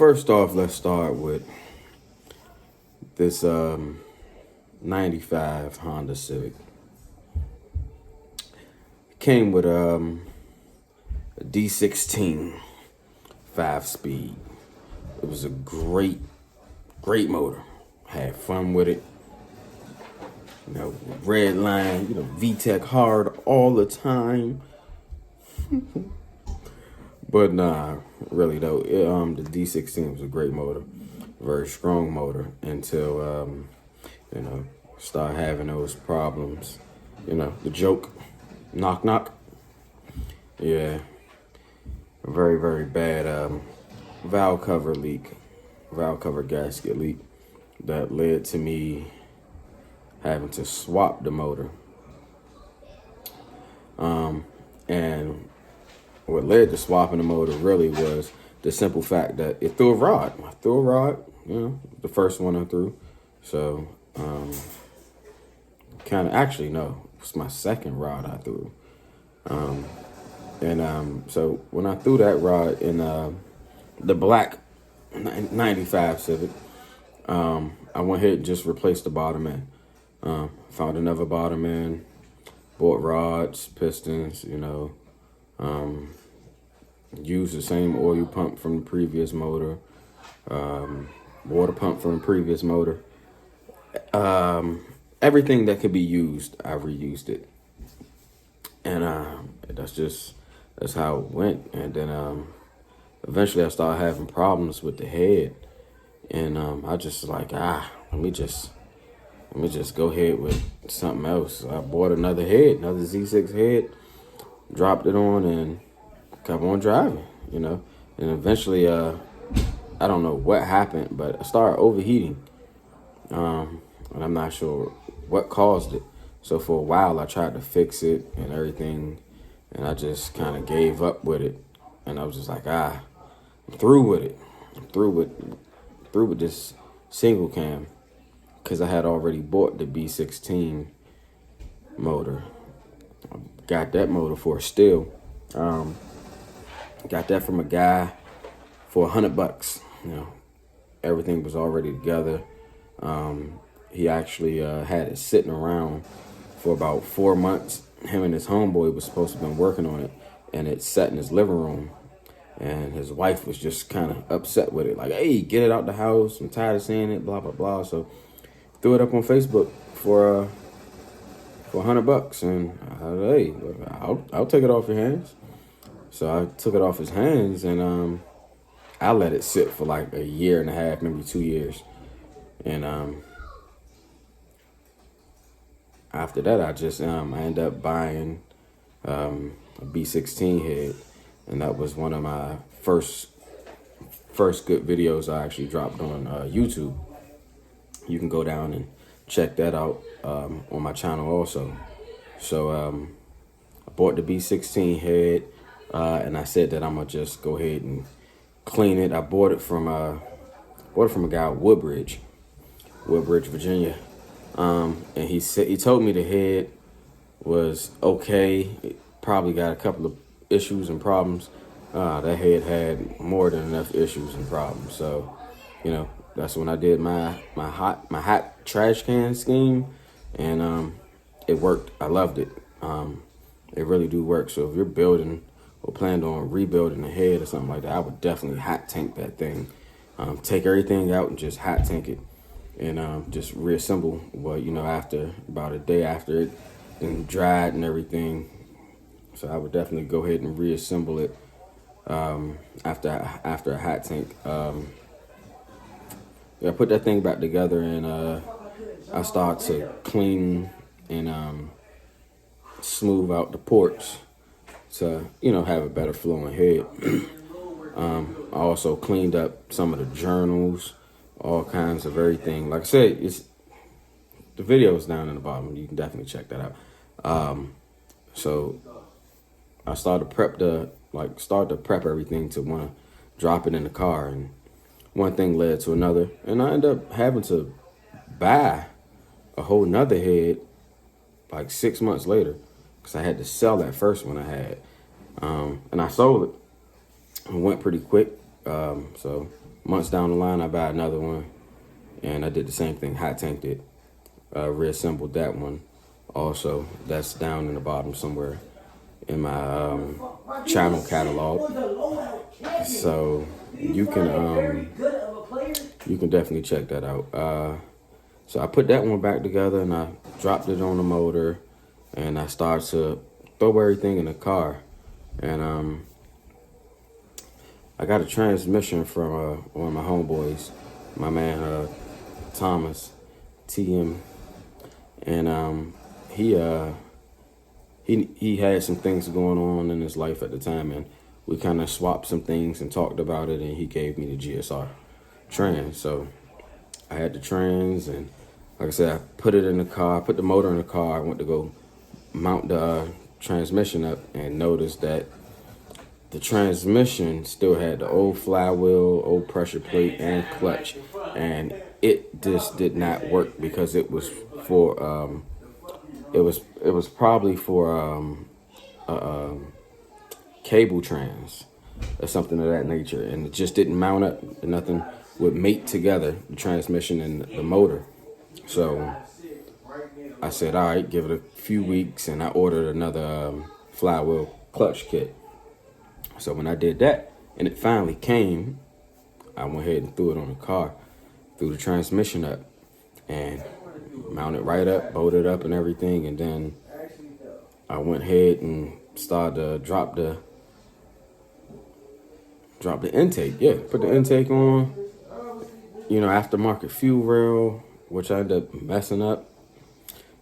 first off, let's start with this 95 Honda Civic. It came with a D16 5-speed. It was a great motor. Had fun with it. You know, red line, VTEC hard all the time. But nah, really though, the D16 was a great motor, very strong motor until start having those problems. The joke, knock knock. Yeah, a very very bad valve cover gasket leak that led to me having to swap the motor. And what led to swapping the motor really was the simple fact that it threw a rod. I threw a rod, the first one I threw. So, actually, no, it was my second rod I threw. So when I threw that rod in the black 95 Civic, I went ahead and just replaced the bottom end. Found another bottom end, bought rods, pistons, used the same oil pump from the previous motor, water pump from the previous motor. Everything that could be used, I reused it. And that's how it went. And then eventually I started having problems with the head. And I just like, let me just go ahead with something else. I bought another Z6 head, dropped it on, and kept on driving, And eventually, I don't know what happened, but I started overheating. And I'm not sure what caused it. So for a while, I tried to fix it and everything, and I just kind of gave up with it. And I was just like, I'm through with it. I'm through with this single cam, because I had already bought the B16 motor. I got that motor for a steal. Got that from a guy for $100. Everything was already together. He actually had it sitting around for about 4 months. Him and his homeboy was supposed to have been working on it, and it sat in his living room. And his wife was just kind of upset with it, like, "Hey, get it out the house. I'm tired of seeing it." Blah blah blah. So threw it up on Facebook for $100, and hey, I'll take it off your hands. So I took it off his hands, and I let it sit for like a year and a half, maybe 2 years. And after that, I ended up buying a B16 head, and that was one of my first good videos I actually dropped on YouTube. You can go down and check that out on my channel also. So I bought the B16 head, and I said that I'm gonna just go ahead and clean it. I bought it from a guy at Woodbridge, Virginia. And he told me the head was okay. It probably got a couple of issues and problems. That head had more than enough issues and problems. So, that's when I did my hot trash can scheme, and it worked. I loved it. It really do work. So if you're building or planned on rebuilding a head or something like that, I would definitely hot tank that thing. Take everything out and just hot tank it, and just reassemble. Well, after about a day after it and dried and everything. So I would definitely go ahead and reassemble it after a hot tank. I put that thing back together, and I start to clean and smooth out the ports to have a better flowing head. I also cleaned up some of the journals, all kinds of everything. Like I said, the video is down in the bottom. You can definitely check that out. So I started to prep everything to want to drop it in the car, and one thing led to another, and I ended up having to buy a whole nother head like 6 months later, because I had to sell that first one I had, and I sold it. It went pretty quick, so Months down the line, I buy another one, and I did the same thing, hot tanked it, reassembled that one. Also, that's down in the bottom somewhere in my channel catalog. So you can definitely check that out. So I put that one back together and I dropped it on the motor, and I started to throw everything in the car. And I got a transmission from one of my homeboys, my man Thomas TM, and he had some things going on in his life at the time, and we kind of swapped some things and talked about it, and he gave me the GSR trans. So I had the trans, and like I said, I put it in the car, put the motor in the car. I went to go mount the transmission up and noticed that the transmission still had the old flywheel, old pressure plate, and clutch, and it just did not work because it was for it was probably for cable trans or something of that nature, and it just didn't mount up, and nothing would mate together, the transmission and the motor. So I said, all right, give it a few weeks, and I ordered another flywheel clutch kit. So when I did that and it finally came, I went ahead and threw it on the car, threw the transmission up, and mounted right up, bolted up and everything. And then I went ahead and started to drop the intake. Yeah, put the intake on, aftermarket fuel rail, which I ended up messing up.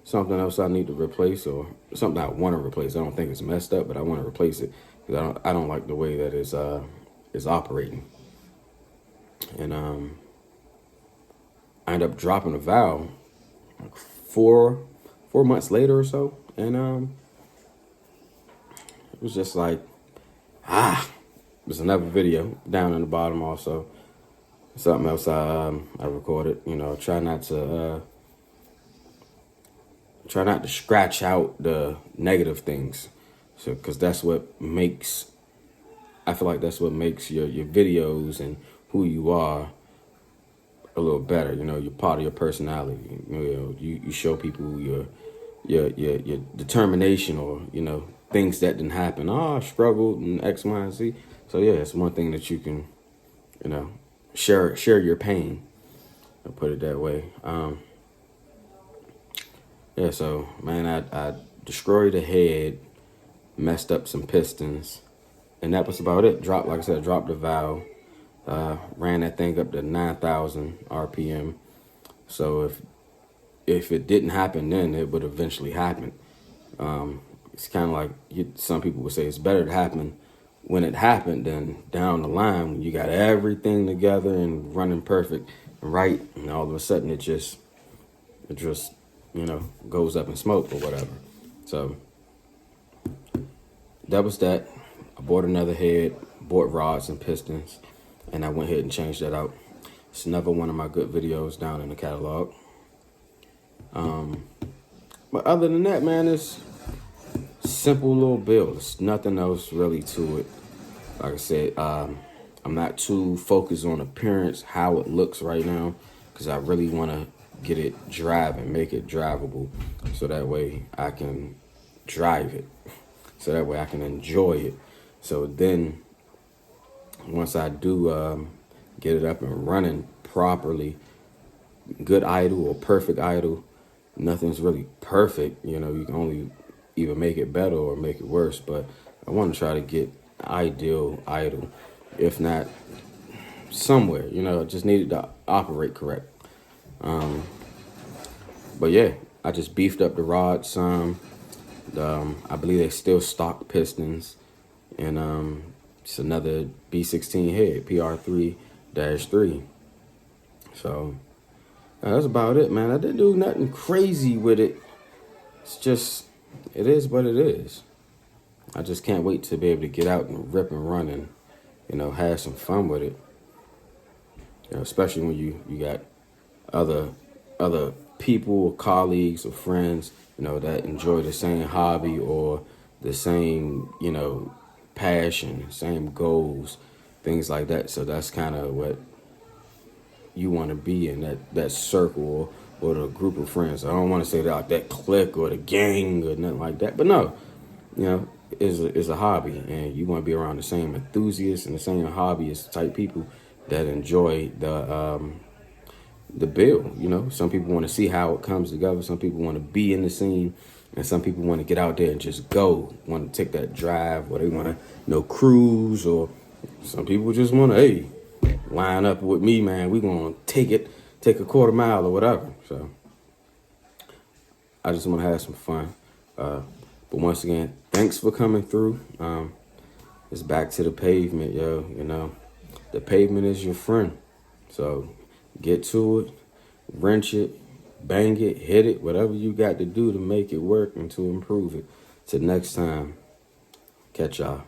Something else I need to replace, or something I want to replace. I don't think it's messed up, but I want to replace it because I don't like the way that it's operating. And I ended up dropping a valve like four months later or so, and it was just like there's another video down in the bottom also. Something else I recorded. Try not to scratch out the negative things, so because I feel like that's what makes your videos and who you are a little better. You're part of your personality. You show people your determination, or things that didn't happen. I struggled and X, Y, and Z. So yeah, it's one thing that you can share your pain. I'll put it that way. Yeah, so, man, I destroyed the head, messed up some pistons, and that was about it. Dropped the valve, ran that thing up to 9,000 RPM. So if it didn't happen then, it would eventually happen. It's kind of like some people would say it's better to happen when it happened than down the line when you got everything together and running perfect and right, and all of a sudden it just goes up in smoke or whatever. So that was that. I bought another head, bought rods and pistons, and I went ahead and changed that out. It's another one of my good videos down in the catalog. But other than that, man, it's simple little build. There's nothing else really to it. Like I said, I'm not too focused on appearance, how it looks right now, because I really want to get it driving, make it drivable, so that way I can drive it, so that way I can enjoy it. So then once I do get it up and running properly, good idle or perfect idle, nothing's really perfect. You can only either make it better or make it worse, but I want to try to get ideal idle, if not somewhere. Just needed to operate correct. But yeah, I just beefed up the rod some. I believe they still stock pistons, and it's another B16 head, PR3-3. So that's about it, man. I didn't do nothing crazy with it. It's just, it is what it is. I just can't wait to be able to get out and rip and run and, have some fun with it. Especially when you got other people or colleagues or friends, that enjoy the same hobby or the same, passion, same goals, things like that. So that's kind of what you want to be in, that circle, or the group of friends. I don't want to say that clique or the gang or nothing like that, but no, you know, is a hobby, and you want to be around the same enthusiasts and the same hobbyist type people that enjoy the build. You know, some people want to see how it comes together. Some people want to be in the scene, and some people want to get out there and just go. Want to take that drive, or they want to, cruise, or some people just want to, hey, line up with me, man. We gonna take a quarter mile or whatever. So I just want to have some fun. But once again, thanks for coming through. It's back to the pavement, yo. You know, the pavement is your friend. So get to it, wrench it, bang it, hit it, whatever you got to do to make it work and to improve it. Till next time, catch y'all.